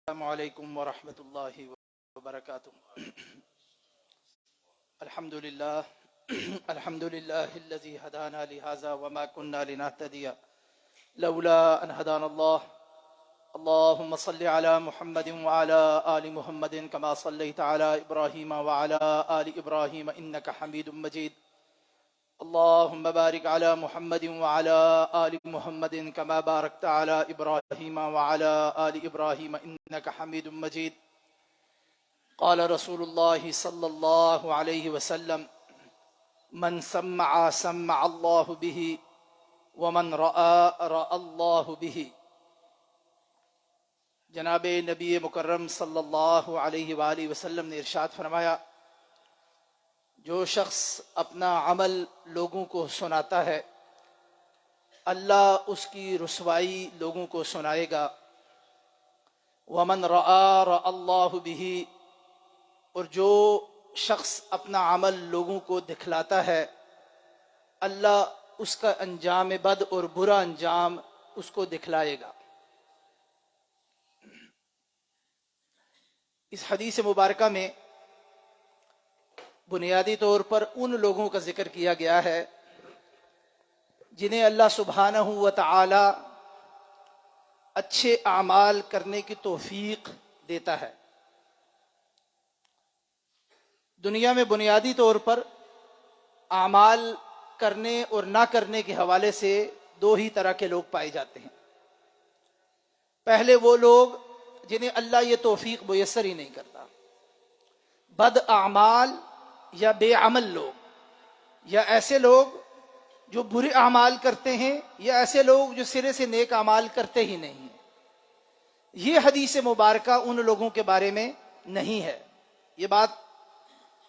السلام علیکم ورحمۃ اللہ وبرکاتہ۔ الحمد للہ الذی ہدانا لہذا وما كنا لنهتدی لولا ان ہدانا اللہ۔ اللهم صل على محمد وعلى آل محمد كما صليت على إبراهيم وعلى آل إبراهيم إنك حميد مجيد۔ اللهم بارك على محمد وعلى آل محمد كما باركت على إبراهيم وعلى آل إبراهيم إنك حميد مجيد۔ قال رسول الله صلى الله عليه وسلم: من سمع سمع الله به ومن رأى رأى الله به۔ جناب نبی مکرم صلی اللہ علیہ وآلہ وسلم نے ارشاد فرمایا، جو شخص اپنا عمل لوگوں کو سناتا ہے اللہ اس کی رسوائی لوگوں کو سنائے گا۔ ومن رآ رأى اللہ بہ، اور جو شخص اپنا عمل لوگوں کو دکھلاتا ہے اللہ اس کا انجام بد اور برا انجام اس کو دکھلائے گا۔ اس حدیث مبارکہ میں بنیادی طور پر ان لوگوں کا ذکر کیا گیا ہے جنہیں اللہ سبحانہ و تعالی اچھے اعمال کرنے کی توفیق دیتا ہے۔ دنیا میں بنیادی طور پر اعمال کرنے اور نہ کرنے کے حوالے سے دو ہی طرح کے لوگ پائے جاتے ہیں۔ پہلے وہ لوگ جنہیں اللہ یہ توفیق میسر ہی نہیں کرتا، بد اعمال یا بے عمل لوگ، یا ایسے لوگ جو برے اعمال کرتے ہیں، یا ایسے لوگ جو سرے سے نیک اعمال کرتے ہی نہیں ہیں۔ یہ حدیث مبارکہ ان لوگوں کے بارے میں نہیں ہے۔ یہ بات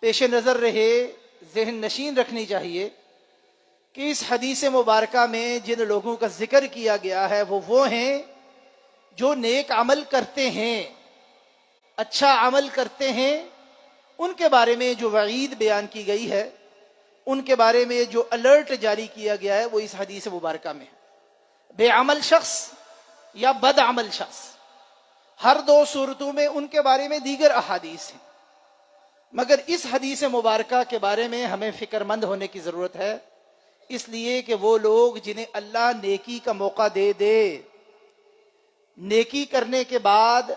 پیش نظر رہے، ذہن نشین رکھنی چاہیے کہ اس حدیث مبارکہ میں جن لوگوں کا ذکر کیا گیا ہے وہ ہیں جو نیک عمل کرتے ہیں، اچھا عمل کرتے ہیں۔ ان کے بارے میں جو وعید بیان کی گئی ہے، ان کے بارے میں جو الرٹ جاری کیا گیا ہے وہ اس حدیث مبارکہ میں ہے۔ بے عمل شخص یا بد عمل شخص، ہر دو صورتوں میں ان کے بارے میں دیگر احادیث ہیں، مگر اس حدیث مبارکہ کے بارے میں ہمیں فکر مند ہونے کی ضرورت ہے، اس لیے کہ وہ لوگ جنہیں اللہ نیکی کا موقع دے دے، نیکی کرنے کے بعد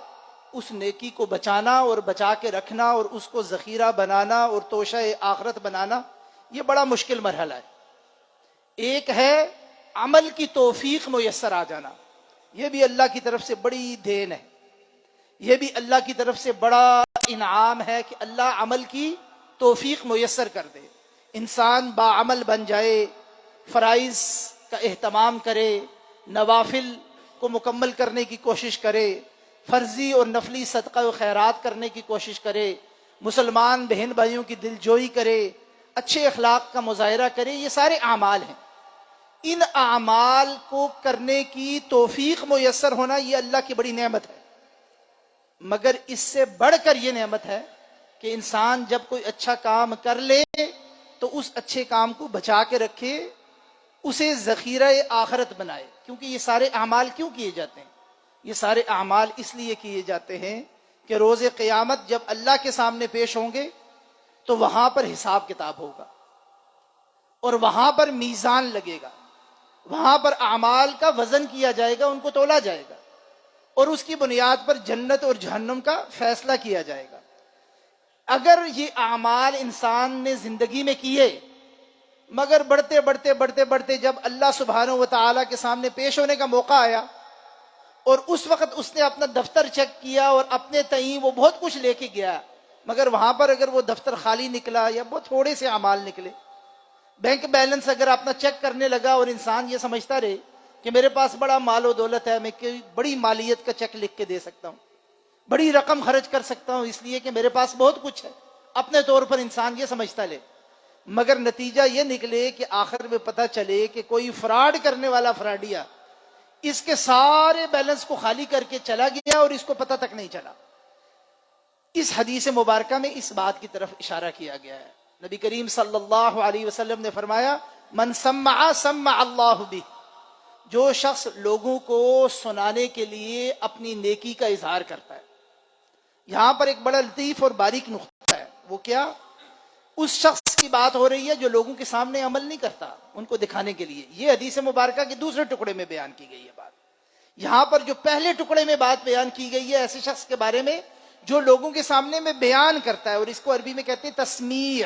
اس نیکی کو بچانا اور بچا کے رکھنا اور اس کو ذخیرہ بنانا اور توشہ آخرت بنانا، یہ بڑا مشکل مرحلہ ہے۔ ایک ہے عمل کی توفیق میسر آ جانا، یہ بھی اللہ کی طرف سے بڑی دین ہے، یہ بھی اللہ کی طرف سے بڑا انعام ہے کہ اللہ عمل کی توفیق میسر کر دے، انسان باعمل بن جائے، فرائض کا اہتمام کرے، نوافل کو مکمل کرنے کی کوشش کرے، فرضی اور نفلی صدقہ و خیرات کرنے کی کوشش کرے، مسلمان بہن بھائیوں کی دل جوئی کرے، اچھے اخلاق کا مظاہرہ کرے۔ یہ سارے اعمال ہیں۔ ان اعمال کو کرنے کی توفیق میسر ہونا یہ اللہ کی بڑی نعمت ہے، مگر اس سے بڑھ کر یہ نعمت ہے کہ انسان جب کوئی اچھا کام کر لے تو اس اچھے کام کو بچا کے رکھے، اسے ذخیرہ آخرت بنائے۔ کیونکہ یہ سارے اعمال کیوں کیے جاتے ہیں؟ یہ سارے اعمال اس لیے کیے جاتے ہیں کہ روز قیامت جب اللہ کے سامنے پیش ہوں گے تو وہاں پر حساب کتاب ہوگا، اور وہاں پر میزان لگے گا، وہاں پر اعمال کا وزن کیا جائے گا، ان کو تولا جائے گا، اور اس کی بنیاد پر جنت اور جہنم کا فیصلہ کیا جائے گا۔ اگر یہ اعمال انسان نے زندگی میں کیے، مگر بڑھتے بڑھتے جب اللہ سبحانہ و تعالیٰ کے سامنے پیش ہونے کا موقع آیا اور اس وقت اس نے اپنا دفتر چیک کیا اور اپنے تئیں وہ بہت کچھ لے کے گیا، مگر وہاں پر اگر وہ دفتر خالی نکلا یا بہت تھوڑے سے اعمال نکلے، بینک بیلنس اگر اپنا چیک کرنے لگا اور انسان یہ سمجھتا رہے کہ میرے پاس بڑا مال و دولت ہے، میں بڑی مالیت کا چیک لکھ کے دے سکتا ہوں، بڑی رقم خرچ کر سکتا ہوں، اس لیے کہ میرے پاس بہت کچھ ہے، اپنے طور پر انسان یہ سمجھتا لے، مگر نتیجہ یہ نکلے کہ آخر میں پتہ چلے کہ کوئی فراڈ کرنے والا فراڈیا اس کے سارے بیلنس کو خالی کر کے چلا گیا اور اس کو پتہ تک نہیں چلا۔ اس حدیث مبارکہ میں اس بات کی طرف اشارہ کیا گیا ہے۔ نبی کریم صلی اللہ علیہ وسلم نے فرمایا، من سمع سمع اللہ بہ، جو شخص لوگوں کو سنانے کے لیے اپنی نیکی کا اظہار کرتا ہے، یہاں پر ایک بڑا لطیف اور باریک نقطہ ہے. وہ کیا؟ اس شخص کی بات ہو رہی ہے جو لوگوں کے سامنے عمل نہیں کرتا ان کو دکھانے کے لیے. یہ حدیث مبارکہ کے دوسرے ٹکڑے میں بیان کی گئی ہے بات. یہاں پر جو پہلے ٹکڑے میں بات بیان کی گئی ہے ایسے شخص کے بارے میں جو لوگوں کے سامنے میں بیان کرتا ہے, اور اس کو عربی میں کہتے ہیں تسمیع.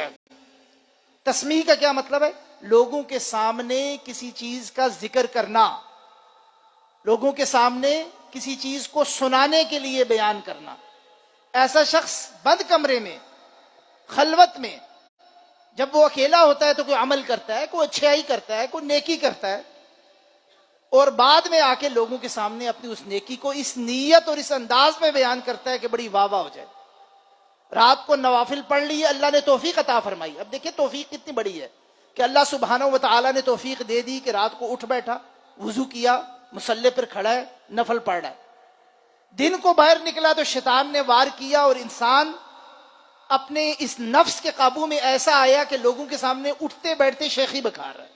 تسمیع کا کیا مطلب ہے؟ لوگوں کے سامنے کسی چیز کا ذکر کرنا, لوگوں کے سامنے کسی چیز کو سنانے کے لیے بیان کرنا. ایسا شخص بند کمرے میں, خلوت میں, جب وہ اکیلا ہوتا ہے تو کوئی عمل کرتا ہے, کوئی اچھائی کرتا ہے, کوئی نیکی کرتا ہے, اور بعد میں آ کے لوگوں کے سامنے اپنی اس نیکی کو اس نیت اور اس انداز میں بیان کرتا ہے کہ بڑی واہ واہ ہو جائے. رات کو نوافل پڑھ لی, اللہ نے توفیق عطا فرمائی. اب دیکھیں توفیق کتنی بڑی ہے کہ اللہ سبحانہ و تعالیٰ نے توفیق دے دی کہ رات کو اٹھ بیٹھا, وضو کیا, مصلی پر کھڑا ہے, نفل پڑھ رہا ہے. دن کو باہر نکلا تو شیطان نے وار کیا اور انسان اپنے اس نفس کے قابو میں ایسا آیا کہ لوگوں کے سامنے اٹھتے بیٹھتے شیخی بکھار رہا ہے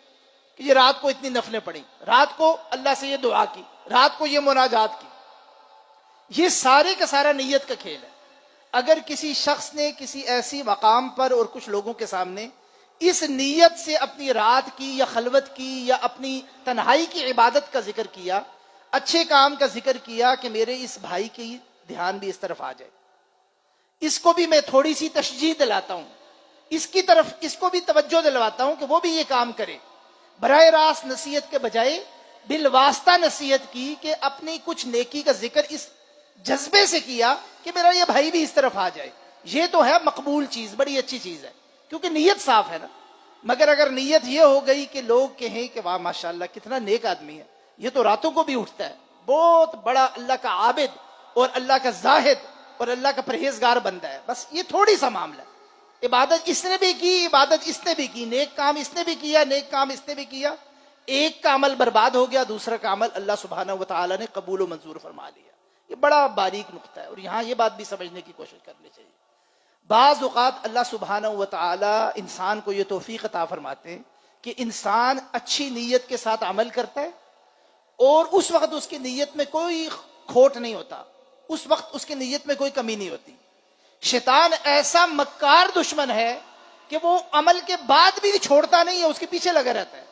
کہ یہ رات کو اتنی نفلیں پڑھی, رات کو اللہ سے یہ دعا کی, رات کو یہ مناجات کی. یہ سارے کا سارا نیت کا کھیل ہے. اگر کسی شخص نے کسی ایسی مقام پر اور کچھ لوگوں کے سامنے اس نیت سے اپنی رات کی یا خلوت کی یا اپنی تنہائی کی عبادت کا ذکر کیا, اچھے کام کا ذکر کیا کہ میرے اس بھائی کی دھیان بھی اس طرف آ جائے, اس کو بھی میں تھوڑی سی تشجیع دلاتا ہوں, اس کی طرف اس کو بھی توجہ دلواتا ہوں کہ وہ بھی یہ کام کرے, براہ راست نصیحت کے بجائے بالواسطہ نصیحت کی کہ اپنی کچھ نیکی کا ذکر اس جذبے سے کیا کہ میرا یہ بھائی بھی اس طرف آ جائے. یہ تو ہے مقبول چیز, بڑی اچھی چیز ہے کیونکہ نیت صاف ہے نا. مگر اگر نیت یہ ہو گئی کہ لوگ کہیں کہ واہ ماشاءاللہ کتنا نیک آدمی ہے, یہ تو راتوں کو بھی اٹھتا ہے, بہت بڑا اللہ کا عابد اور اللہ کا زاہد اور اللہ کا پرہیزگار بندہ ہے, بس یہ تھوڑی سا معاملہ ہے. عبادت اس نے بھی کی, عبادت اس نے بھی کی, نیک کام اس نے بھی کیا, نیک کام اس نے بھی کیا, ایک کا عمل برباد ہو گیا, دوسرا کا عمل اللہ سبحانہ و تعالیٰ نے قبول و منظور فرما لیا. یہ بڑا باریک نقطہ ہے, اور یہاں یہ بات بھی سمجھنے کی کوشش کرنی چاہیے. بعض اوقات اللہ سبحانہ و تعالیٰ انسان کو یہ توفیق عطا فرماتے ہیں کہ انسان اچھی نیت کے ساتھ عمل کرتا ہے اور اس وقت اس کی نیت میں کوئی کھوٹ نہیں ہوتا, اس وقت اس کی نیت میں کوئی کمی نہیں ہوتی. شیطان ایسا مکار دشمن ہے کہ وہ عمل کے بعد بھی چھوڑتا نہیں ہے, اس کے پیچھے لگا رہتا ہے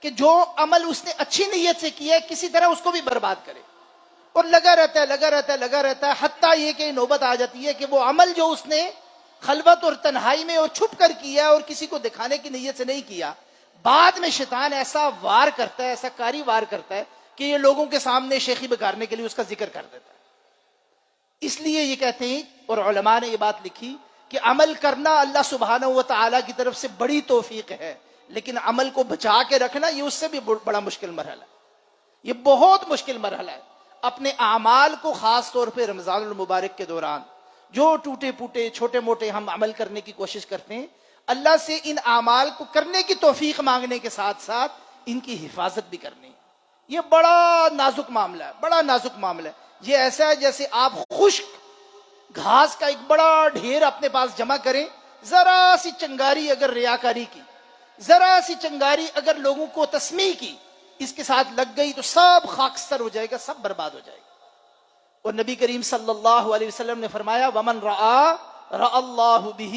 کہ جو عمل اس نے اچھی نیت سے کیا ہے کسی طرح اس کو بھی برباد کرے, اور لگا رہتا ہے حتیٰ یہ کہ نوبت آ جاتی ہے کہ وہ عمل جو اس نے خلوت اور تنہائی میں اور چھپ کر کیا اور کسی کو دکھانے کی نیت سے نہیں کیا, بعد میں شیطان ایسا وار کرتا ہے, ایسا کاری وار کرتا ہے کہ یہ لوگوں کے سامنے شیخی بکارنے کے لیے اس کا ذکر کر دیتا ہے. اس لیے یہ کہتے ہیں اور علماء نے یہ بات لکھی کہ عمل کرنا اللہ سبحانہ و تعالیٰ کی طرف سے بڑی توفیق ہے, لیکن عمل کو بچا کے رکھنا یہ اس سے بھی بڑا مشکل مرحلہ ہے, یہ بہت مشکل مرحلہ ہے. اپنے اعمال کو خاص طور پہ رمضان المبارک کے دوران جو ٹوٹے پوٹے چھوٹے موٹے ہم عمل کرنے کی کوشش کرتے ہیں, اللہ سے ان اعمال کو کرنے کی توفیق مانگنے کے ساتھ ساتھ ان کی حفاظت بھی کرنی ہے. یہ بڑا نازک معاملہ ہے, بڑا نازک معاملہ ہے. یہ ایسا ہے جیسے آپ خشک گھاس کا ایک بڑا ڈھیر اپنے پاس جمع کریں, ذرا سی چنگاری اگر ریاکاری کی, ذرا سی چنگاری اگر لوگوں کو تسمیع کی اس کے ساتھ لگ گئی تو سب خاکستر ہو جائے گا, سب برباد ہو جائے گا. اور نبی کریم صلی اللہ علیہ وسلم نے فرمایا ومن رأى اللہ بہ,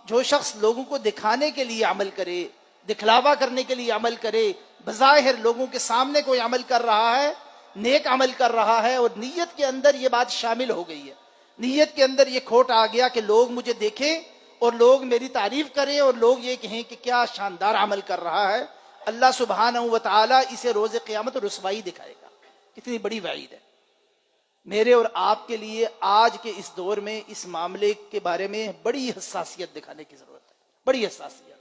جو شخص لوگوں کو دکھانے کے لیے عمل کرے, دکھلاوا کرنے کے لیے عمل کرے, بظاہر لوگوں کے سامنے کوئی عمل کر رہا ہے, نیک عمل کر رہا ہے, اور نیت کے اندر یہ بات شامل ہو گئی ہے, نیت کے اندر یہ کھوٹ آ گیا کہ لوگ مجھے دیکھیں اور لوگ میری تعریف کریں اور لوگ یہ کہیں کہ کیا شاندار عمل کر رہا ہے, اللہ سبحانہ و تعالیٰ اسے روز قیامت رسوائی دکھائے گا. کتنی بڑی وعید ہے. میرے اور آپ کے لیے آج کے اس دور میں اس معاملے کے بارے میں بڑی حساسیت دکھانے کی ضرورت ہے, بڑی حساسیت.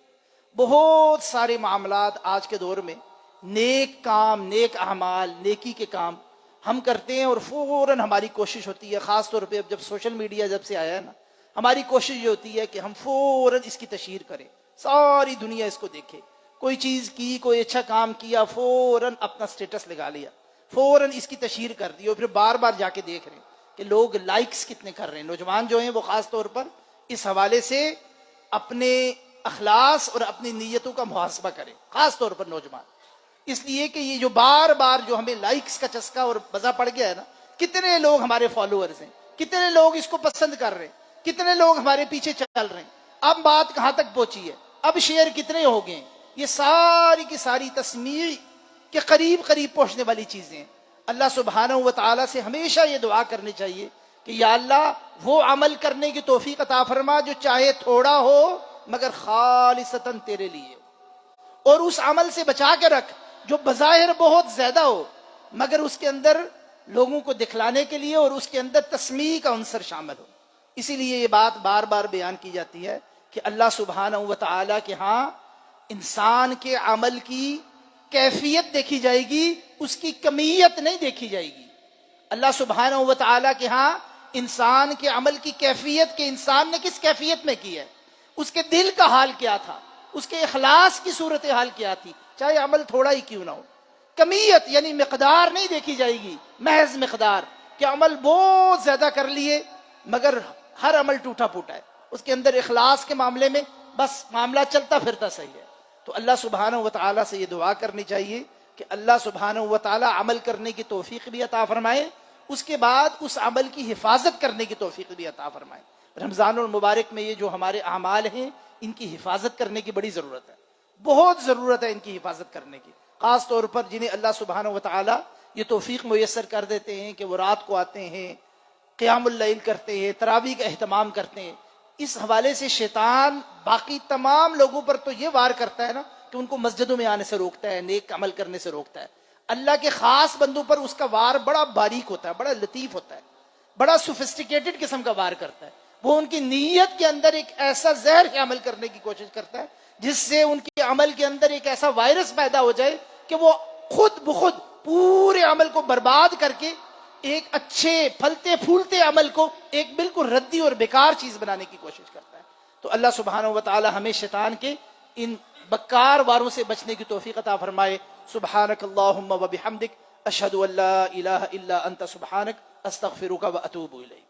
بہت سارے معاملات آج کے دور میں نیک کام, نیک اعمال, نیکی کے کام ہم کرتے ہیں اور فوراً ہماری کوشش ہوتی ہے, خاص طور پہ جب سوشل میڈیا جب سے آیا ہے نا, ہماری کوشش یہ ہوتی ہے کہ ہم فوراً اس کی تشہیر کریں, ساری دنیا اس کو دیکھے. کوئی چیز کی, کوئی اچھا کام کیا, فوراً اپنا سٹیٹس لگا لیا, فوراً اس کی تشہیر کر دی, اور پھر بار بار جا کے دیکھ رہے ہیں کہ لوگ لائکس کتنے کر رہے ہیں. نوجوان جو ہیں وہ خاص طور پر اس حوالے سے اپنے اخلاص اور اپنی نیتوں کا محاسبہ کریں, خاص طور پر نوجوان. اس لیے کہ یہ جو بار بار جو ہمیں لائکس کا چسکا اور مزہ پڑ گیا ہے نا, کتنے لوگ ہمارے فالوورز ہیں, کتنے لوگ اس کو پسند کر رہے ہیں، کتنے لوگ ہمارے پیچھے چل رہے ہیں، اب بات کہاں تک پہنچی ہے، اب شیئر کتنے ہو گئے ہیں، یہ ساری کی ساری تسمیع کے قریب قریب پہنچنے والی چیزیں ہیں۔ اللہ سبحانہ و تعالیٰ سے ہمیشہ یہ دعا کرنی چاہیے کہ یا اللہ وہ عمل کرنے کی توفیق عطا فرما جو چاہے تھوڑا ہو مگر خالصتاً تیرے لیے، اور اس عمل سے بچا کے رکھ جو بظاہر بہت زیادہ ہو مگر اس کے اندر لوگوں کو دکھلانے کے لیے اور اس کے اندر تسمیع کا عنصر شامل ہو۔ اسی لیے یہ بات بار بار بیان کی جاتی ہے کہ اللہ سبحانہ و تعالیٰ کے ہاں انسان کے عمل کی کیفیت دیکھی جائے گی، اس کی کمیت نہیں دیکھی جائے گی۔ اللہ سبحانہ و تعالیٰ کے ہاں انسان کے عمل کی کیفیت کہ انسان نے کس کیفیت میں کی ہے، اس کے دل کا حال کیا تھا، اس کے اخلاص کی صورتحال کیا تھی، چاہے عمل تھوڑا ہی کیوں نہ ہو۔ کمیت یعنی مقدار نہیں دیکھی جائے گی، محض مقدار کہ عمل بہت زیادہ کر لیے مگر ہر عمل ٹوٹا پھوٹا ہے، اس کے اندر اخلاص کے معاملے میں بس معاملہ چلتا پھرتا صحیح ہے۔ تو اللہ سبحانہ و تعالیٰ سے یہ دعا کرنی چاہیے کہ اللہ سبحانہ و تعالیٰ عمل کرنے کی توفیق بھی عطا فرمائے، اس کے بعد اس عمل کی حفاظت کرنے کی توفیق بھی عطا فرمائے۔ رمضان المبارک میں یہ جو ہمارے اعمال ہیں ان کی حفاظت کرنے کی بڑی ضرورت ہے، بہت ضرورت ہے ان کی حفاظت کرنے کی، خاص طور پر جنہیں اللہ سبحانہ و تعالیٰ یہ توفیق میسر کر دیتے ہیں کہ وہ رات کو آتے ہیں، قیام اللیل کرتے ہیں، تراویح کا اہتمام کرتے ہیں۔ اس حوالے سے شیطان باقی تمام لوگوں پر تو یہ وار کرتا ہے نا کہ ان کو مسجدوں میں آنے سے روکتا ہے، نیک عمل کرنے سے روکتا ہے۔ اللہ کے خاص بندوں پر اس کا وار بڑا باریک ہوتا ہے، بڑا لطیف ہوتا ہے، بڑا سوفسٹیکیٹڈ قسم کا وار کرتا ہے۔ وہ ان کی نیت کے اندر ایک ایسا زہر کے عمل کرنے کی کوشش کرتا ہے جس سے ان کے عمل کے اندر ایک ایسا وائرس پیدا ہو جائے کہ وہ خود بخود پورے عمل کو برباد کر کے ایک اچھے پھلتے پھولتے عمل کو ایک بالکل ردی اور بیکار چیز بنانے کی کوشش کرتا ہے۔ تو اللہ سبحانہ و تعالی ہمیں شیطان کے ان بکار واروں سے بچنے کی توفیق عطا فرمائے۔ سبحانک اللہم و بحمدک اشہد ان لا الہ الا انت سبحانک استغفرک و اتوب الیک۔